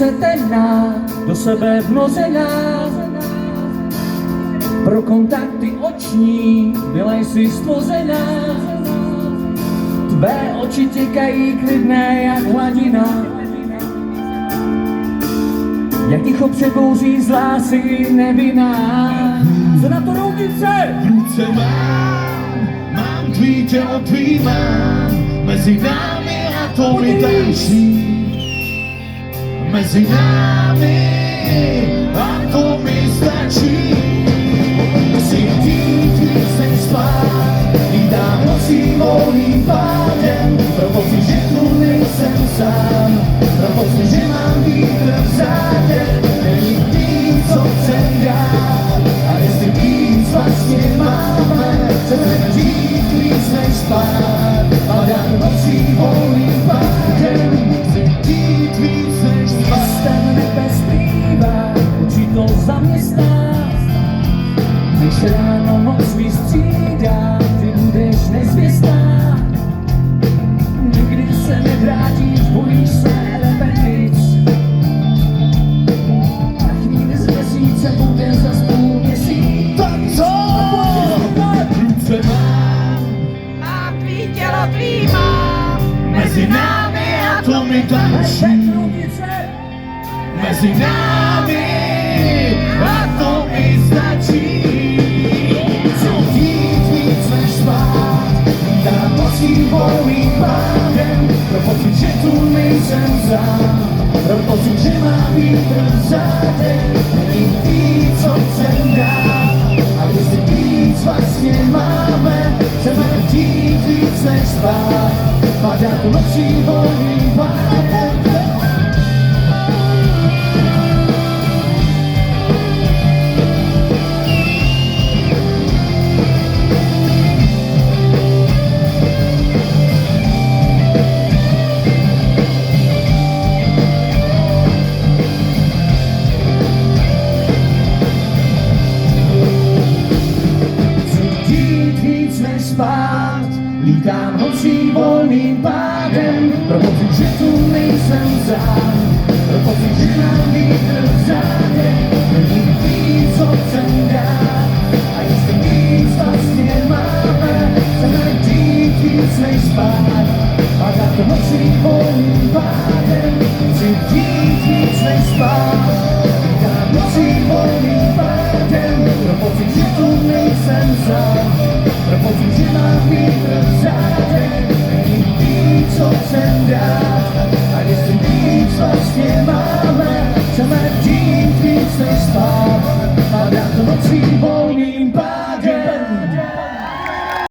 srdce temná, do sebe vnořená. Pro kontakty oční byla jsi stvořená. Tvé oči těkají klidné jak hladina. Jak ticho přebouří z lásky nevinná. Co na to roudice? Ruce mám tvý tělo, tvý mám. Mezi námi atomy tančí. Mezi námi atomy stačí. Cítím víc než spát, lídám nocí volným pádem. Pro pocit, že tu nejsem sám, pro pocit, že mám vítr v zádech. Nevím tím, co chcem dát, a jestli víc vlastně máme. Chceme žít víc než spát, padám nocí volným pádem. Cítím víc než spát. Ten nebes bývá, určitě zaměstná. Když ráno moc vystřídá, ty budeš nezvěstná. Nikdy se nevrátíš, bojíš se repetic. Na chvíli z měsíce bude zas půl měsíc. Tak co? Ruce Mám tvý tělo, tvý mám. mezi námi atomy tančí. Mezi námi atomy stačí. Cítít víc než spát, dám nocí volným pádem. Pro pocit, že tu nejsem sám, pro pocit, že mám vítr v zádech. Nevím víc, co chcem dát, a jestli víc vlastně máme. Chceme chtít víc než spát, padat nocí volným pádem. Spát, lítám nocí volným pádem, pro pocit, že tu nejsem sám, pro pocit, že mám vítr v zádech. Nevím víc, co chcem dát, a jestli víc vlastně máme. Chceme chtít víc než spát, padat nocí volným pádem. Chci chtít víc než spát, lítám nocí volným pádem, pro pocit, že tu nejsem sám. Pro pocit, že mám vítr